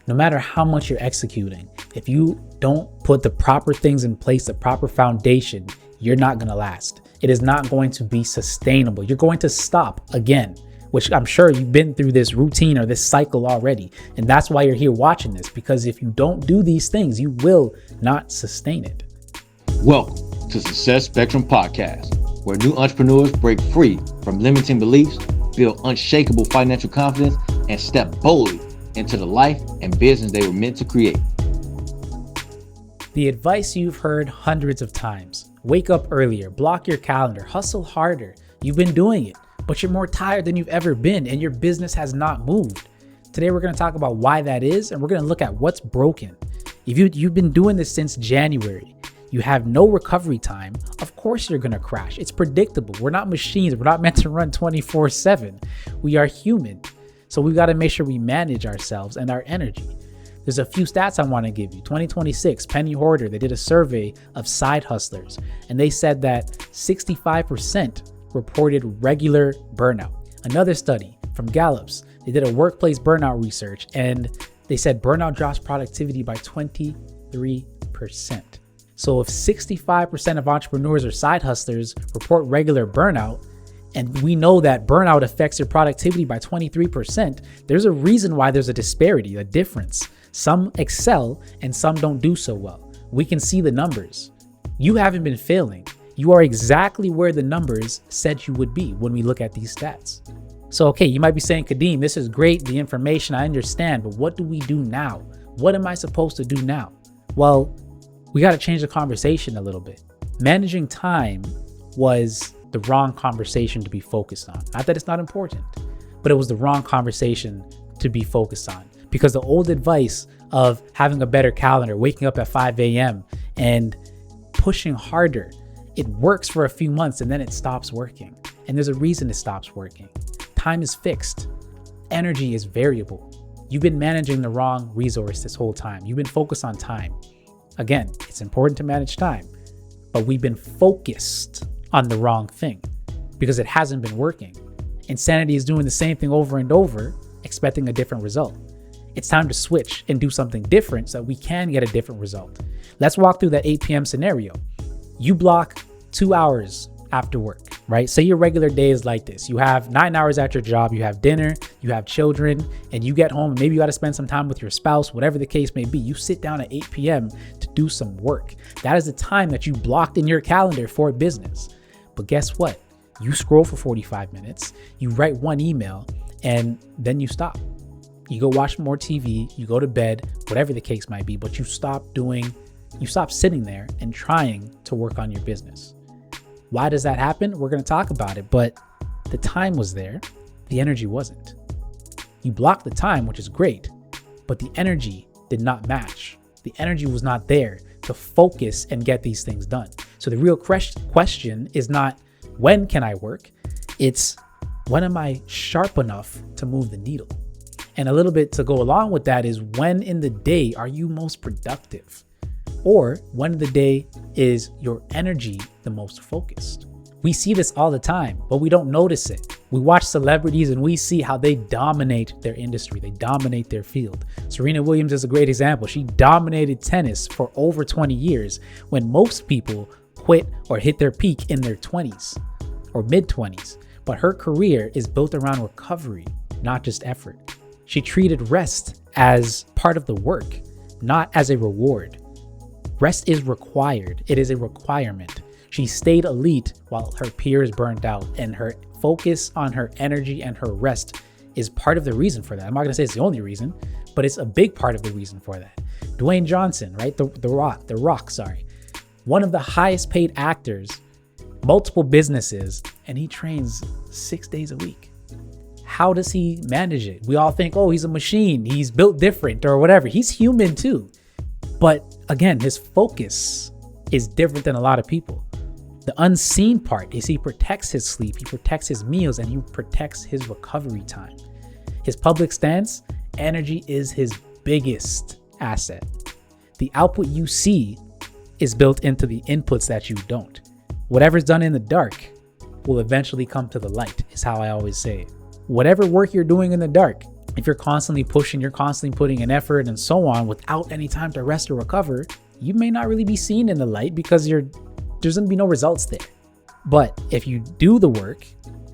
No matter how much you're executing, if you don't put the proper things in place, the proper foundation, you're not going to last. It is not going to be sustainable. You're going to stop again, which I'm sure you've been through this routine or this cycle already. And that's why you're here watching this, because if you don't do these things, you will not sustain it. Welcome to Success Spectrum Podcast, where new entrepreneurs break free from limiting beliefs, build unshakable financial confidence, and step boldly into the life and business they were meant to create. The advice you've heard hundreds of times: wake up earlier, block your calendar, hustle harder. You've been doing it, but you're more tired than you've ever been, and your business has not moved. Today, we're going to talk about why that is, and we're going to look at what's broken. If you've been doing this since January, you have no recovery time, of course you're going to crash. It's predictable. We're not machines. We're not meant to run 24/7. We are human. So we've got to make sure we manage ourselves and our energy. There's a few stats I want to give you. 2026, Penny Hoarder, they did a survey of side hustlers, and they said that 65% reported regular burnout. Another study from Gallup's, they did a workplace burnout research, and they said burnout drops productivity by 23%. So if 65% of entrepreneurs or side hustlers report regular burnout, and we know that burnout affects your productivity by 23%, there's a reason why there's a disparity, a difference. Some excel and some don't do so well. We can see the numbers. You haven't been failing. You are exactly where the numbers said you would be when we look at these stats. So, okay, you might be saying, Kadeem, this is great, the information, I understand, but what do we do now? What am I supposed to do now? Well, we got to change the conversation a little bit. Managing time was the wrong conversation to be focused on. Not that it's not important, but it was the wrong conversation to be focused on, because the old advice of having a better calendar, waking up at 5 a.m. and pushing harder, it works for a few months and then it stops working. And there's a reason it stops working. Time is fixed. Energy is variable. You've been managing the wrong resource this whole time. You've been focused on time. Again, it's important to manage time, but we've been focused on the wrong thing because it hasn't been working. Insanity is doing the same thing over and over, expecting a different result. It's time to switch and do something different so that we can get a different result. Let's walk through that 8 p.m. scenario. You block 2 hours after work, right? Say your regular day is like this. You have 9 hours at your job, you have dinner, you have children, and you get home, and maybe you got to spend some time with your spouse, whatever the case may be. You sit down at 8 p.m. to do some work. That is the time that you blocked in your calendar for business. But guess what? You scroll for 45 minutes, you write one email, and then you stop. You go watch more TV, you go to bed, whatever the case might be, but you stop sitting there and trying to work on your business. Why does that happen? We're going to talk about it, but the time was there, the energy wasn't. You blocked the time, which is great, but the energy did not match. The energy was not there to focus and get these things done. So the real question is not when can I work? It's when am I sharp enough to move the needle? And a little bit to go along with that is when in the day are you most productive? Or when in the day is your energy the most focused? We see this all the time, but we don't notice it. We watch celebrities and we see how they dominate their industry. They dominate their field. Serena Williams is a great example. She dominated tennis for over 20 years when most people quit or hit their peak in their 20s or mid 20s. But her career is built around recovery, not just effort. She treated rest as part of the work, not as a reward. Rest is required. It is a requirement. She stayed elite while her peers burned out, and her focus on her energy and her rest is part of the reason for that. I'm not going to say it's the only reason, but it's a big part of the reason for that. Dwayne Johnson, right? The Rock, one of the highest paid actors, multiple businesses, and he trains 6 days a week. How does he manage it? We all think, oh, he's a machine. He's built different or whatever. He's human too. But again, his focus is different than a lot of people. The unseen part is he protects his sleep, he protects his meals, and he protects his recovery time. His public stance, energy is his biggest asset. The output you see is built into the inputs that you don't. Whatever's done in the dark will eventually come to the light, is how I always say it. Whatever work you're doing in the dark, If you're constantly pushing, you're constantly putting in effort and so on without any time to rest or recover, you may not really be seen in the light because there's gonna be no results there. But if you do the work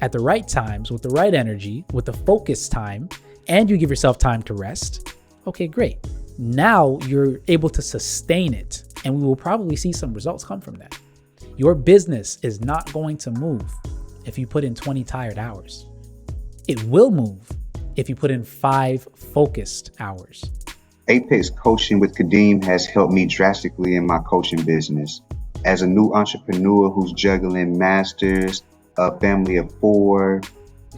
at the right times, with the right energy, with the focused time, and you give yourself time to rest, okay, great. Now you're able to sustain it, and we will probably see some results come from that. Your business is not going to move if you put in 20 tired hours. It will move if you put in 5 focused hours. Apex Coaching with Kadeem has helped me drastically in my coaching business. As a new entrepreneur who's juggling masters, a family of 4,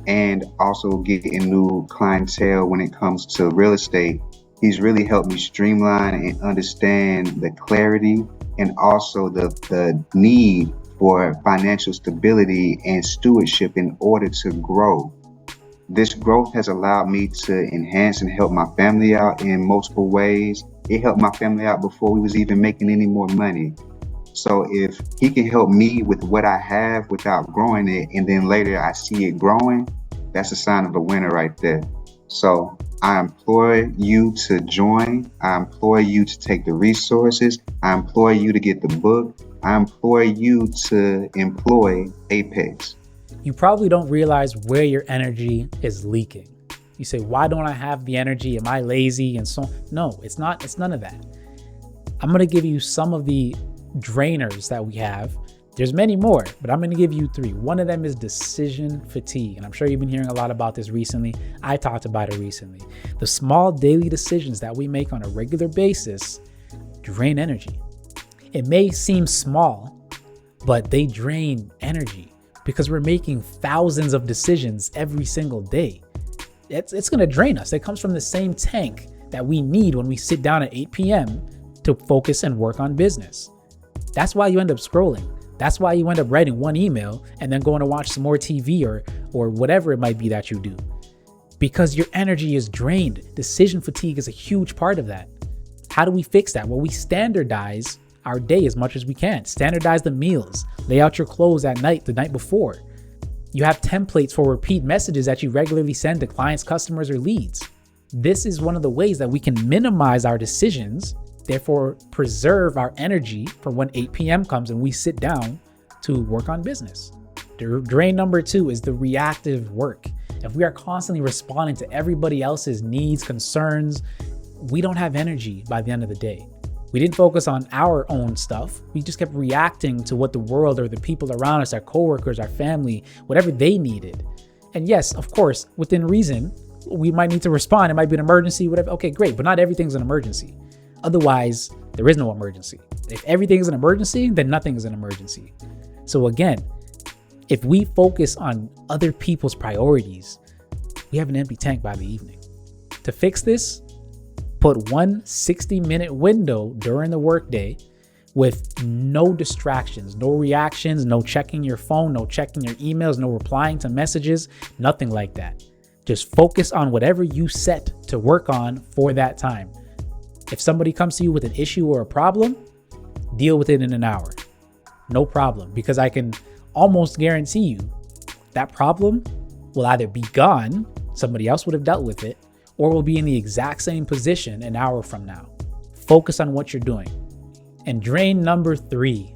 and also getting new clientele when it comes to real estate, he's really helped me streamline and understand the clarity and also the need for financial stability and stewardship in order to grow. This growth has allowed me to enhance and help my family out in multiple ways. It helped my family out before we was even making any more money. So if he can help me with what I have without growing it, and then later I see it growing, that's a sign of a winner right there. So I implore you to join. I implore you to take the resources. I implore you to get the book. I implore you to employ Apex. You probably don't realize where your energy is leaking. You say, why don't I have the energy? Am I lazy? And so, no, it's not. It's none of that. I'm going to give you some of the drainers that we have. There's many more, but I'm going to give you 3. One of them is decision fatigue. And I'm sure you've been hearing a lot about this recently. I talked about it recently. The small daily decisions that we make on a regular basis drain energy. It may seem small, but they drain energy because we're making thousands of decisions every single day. It's going to drain us. It comes from the same tank that we need when we sit down at 8 p.m. to focus and work on business. That's why you end up scrolling. That's why you end up writing one email and then going to watch some more TV or whatever it might be that you do. Because your energy is drained. Decision fatigue is a huge part of that. How do we fix that? Well, we standardize our day as much as we can. Standardize the meals. Lay out your clothes at night, the night before. You have templates for repeat messages that you regularly send to clients, customers, or leads. This is one of the ways that we can minimize our decisions, therefore preserve our energy for when 8 p.m. comes and we sit down to work on business. Drain number 2 is the reactive work. If we are constantly responding to everybody else's needs, concerns, we don't have energy by the end of the day. We didn't focus on our own stuff. We just kept reacting to what the world or the people around us, our coworkers, our family, whatever they needed. And yes, of course, within reason, we might need to respond. It might be an emergency, whatever. Okay, great. But not everything's an emergency. Otherwise, there is no emergency. If everything is an emergency, then nothing is an emergency. So again, if we focus on other people's priorities, we have an empty tank by the evening. To fix this, put one 60-minute window during the workday with no distractions, no reactions, no checking your phone, no checking your emails, no replying to messages, nothing like that. Just focus on whatever you set to work on for that time. If somebody comes to you with an issue or a problem, deal with it in an hour. No problem, because I can almost guarantee you that problem will either be gone, somebody else would have dealt with it, or will be in the exact same position an hour from now. Focus on what you're doing. And drain number 3,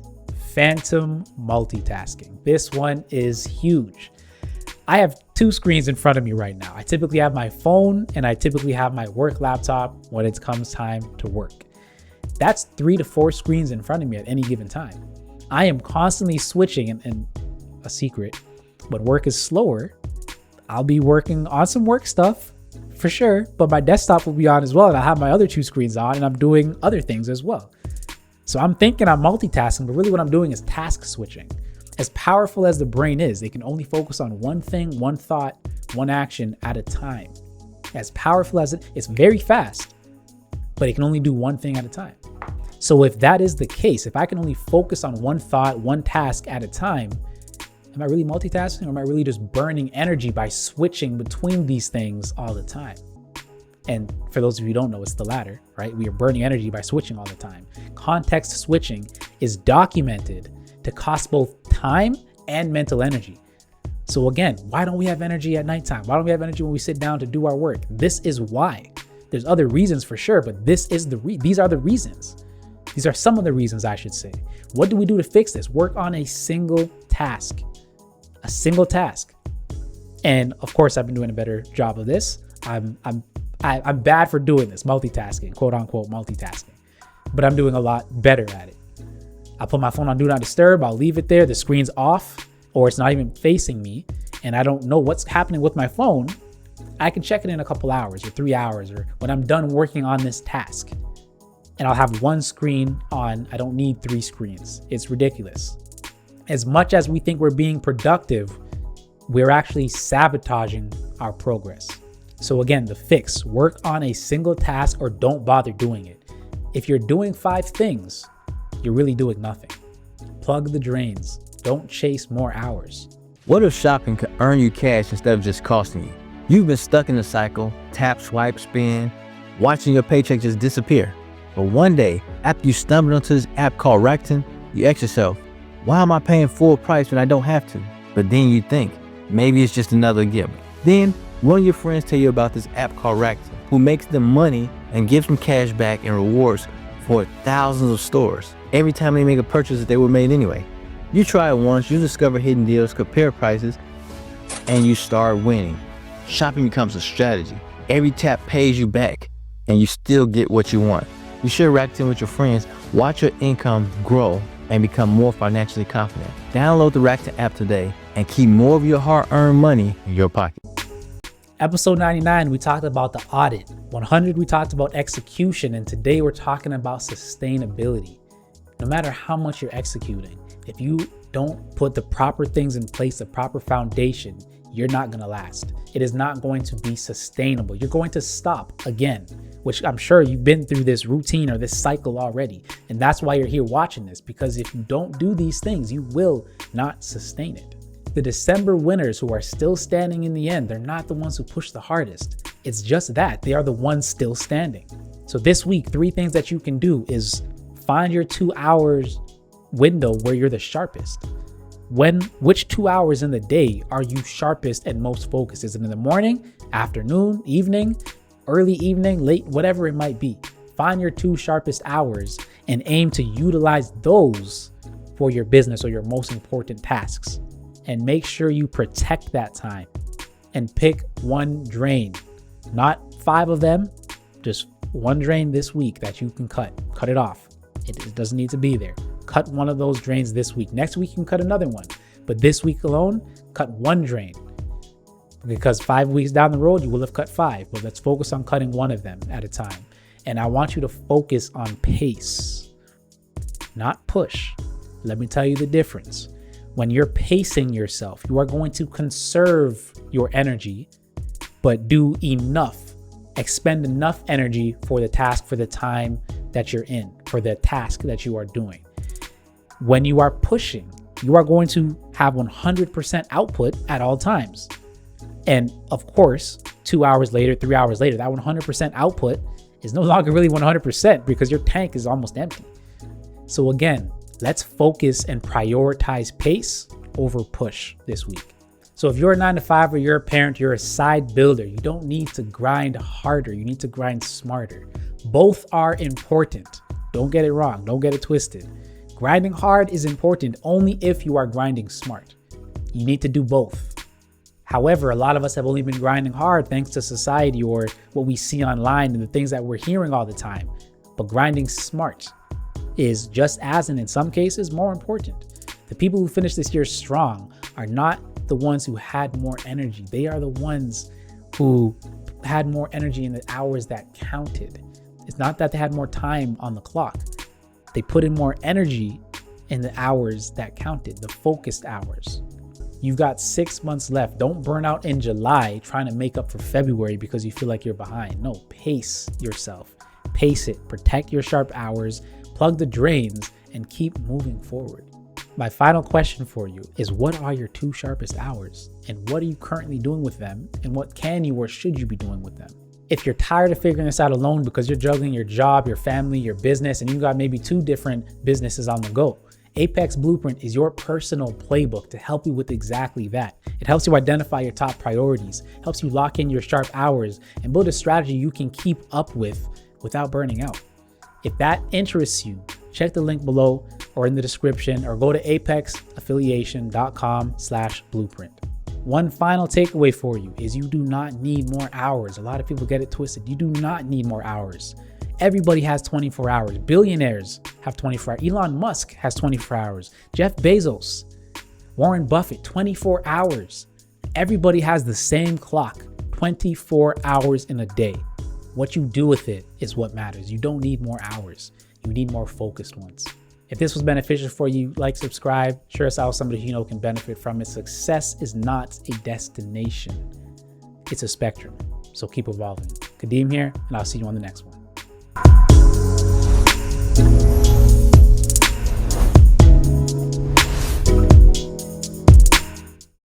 phantom multitasking. This one is huge. I have 2 screens in front of me right now. I typically have my phone and I typically have my work laptop when it comes time to work. That's 3 to 4 screens in front of me at any given time. I am constantly switching, and a secret, when work is slower, I'll be working on some work stuff for sure, but my desktop will be on as well, and I have my other 2 screens on and I'm doing other things as well. So I'm thinking I'm multitasking, but really what I'm doing is task switching. As powerful as the brain is, it can only focus on one thing, one thought, one action at a time. As powerful as it's very fast, but it can only do one thing at a time. So if that is the case, if I can only focus on one thought, one task at a time, am I really multitasking, or am I really just burning energy by switching between these things all the time? And for those of you who don't know, it's the latter, right? We are burning energy by switching all the time. Context switching is documented to cost both time and mental energy. So again, why don't we have energy at nighttime? Why don't we have energy when we sit down to do our work? This is why. There's other reasons for sure, but these are the reasons. These are some of the reasons, I should say. What do we do to fix this? Work on a single task. A single task. And of course, I've been doing a better job of this. I'm bad for doing this, multitasking, quote unquote multitasking, but I'm doing a lot better at it. I put my phone on do not disturb. I'll leave it there. The screen's off, or it's not even facing me, and I don't know what's happening with my phone. I can check it in a couple hours or 3 hours, or when I'm done working on this task. And I'll have one screen on. I don't need 3 screens. It's ridiculous. As much as we think we're being productive, we're actually sabotaging our progress. So again, the fix: work on a single task or don't bother doing it. If you're doing 5 things, you're really doing nothing. Plug the drains. Don't chase more hours. What if shopping could earn you cash instead of just costing you? You've been stuck in a cycle, tap, swipe, spend, watching your paycheck just disappear. But one day, after you stumbled onto this app called Rakuten, you ask yourself, why am I paying full price when I don't have to? But then you think, maybe it's just another gift. Then one of your friends tell you about this app called Rakuten, who makes them money and gives them cash back and rewards for thousands of stores every time they make a purchase that they were made anyway. You try it once, you discover hidden deals, compare prices, and you start winning. Shopping becomes a strategy. Every tap pays you back, and you still get what you want. You share Rakuten with your friends, watch your income grow, and become more financially confident. Download the Rakuten app today and keep more of your hard-earned money in your pocket. Episode 99, we talked about the audit. 100, we talked about execution. And today we're talking about sustainability. No matter how much you're executing, if you don't put the proper things in place, the proper foundation, you're not going to last. It is not going to be sustainable. You're going to stop again, which I'm sure you've been through this routine or this cycle already. And that's why you're here watching this, because if you don't do these things, you will not sustain it. The December winners who are still standing in the end, they're not the ones who push the hardest. It's just that they are the ones still standing. So this week, 3 things that you can do is find your 2 hours window where you're the sharpest. Which 2 hours in the day are you sharpest and most focused? Is it in the morning, afternoon, evening, early evening, late, whatever it might be? Find your 2 sharpest hours and aim to utilize those for your business or your most important tasks. And make sure you protect that time and pick one drain, not 5 of them, just one drain this week that you can cut it off. It doesn't need to be there. Cut one of those drains this week. Next week you can cut another one, but this week alone, cut one drain, because 5 weeks down the road, you will have cut 5, but let's focus on cutting one of them at a time. And I want you to focus on pace, not push. Let me tell you the difference. When you're pacing yourself, you are going to conserve your energy, but do enough, expend enough energy for the task, for the time that you're in, for the task that you are doing. When you are pushing, you are going to have 100% output at all times. And of course, 2 hours later, 3 hours later, that 100% output is no longer really 100% because your tank is almost empty. So again, let's focus and prioritize pace over push this week. So if you're a 9-to-5 or you're a parent, you're a side builder, you don't need to grind harder. You need to grind smarter. Both are important. Don't get it wrong. Don't get it twisted. Grinding hard is important only if you are grinding smart. You need to do both. However, a lot of us have only been grinding hard thanks to society or what we see online and the things that we're hearing all the time. But grinding smart is just as, and in some cases, more important. The people who finished this year strong are not the ones who had more energy. They are the ones who had more energy in the hours that counted. It's not that they had more time on the clock. They put in more energy in the hours that counted, the focused hours. You've got 6 months left. Don't burn out in July trying to make up for February because you feel like you're behind. No, pace yourself. Pace it. Protect your sharp hours. Plug the drains and keep moving forward. My final question for you is, what are your 2 sharpest hours? And what are you currently doing with them? And what can you or should you be doing with them? If you're tired of figuring this out alone because you're juggling your job, your family, your business, and you got maybe 2 different businesses on the go, Apex Blueprint is your personal playbook to help you with exactly that. It helps you identify your top priorities, helps you lock in your sharp hours, and build a strategy you can keep up with without burning out. If that interests you, check the link below or in the description, or go to apexaffiliation.com/blueprint. One final takeaway for you is you do not need more hours. A lot of people get it twisted. You do not need more hours. Everybody has 24 hours. Billionaires have 24 hours. Elon Musk has 24 hours. Jeff Bezos, Warren Buffett, 24 hours. Everybody has the same clock, 24 hours in a day. What you do with it is what matters. You don't need more hours. You need more focused ones. If this was beneficial for you, like, subscribe, share us out with somebody you know can benefit from it. Success is not a destination. It's a spectrum. So keep evolving. Kadeem here, and I'll see you on the next one.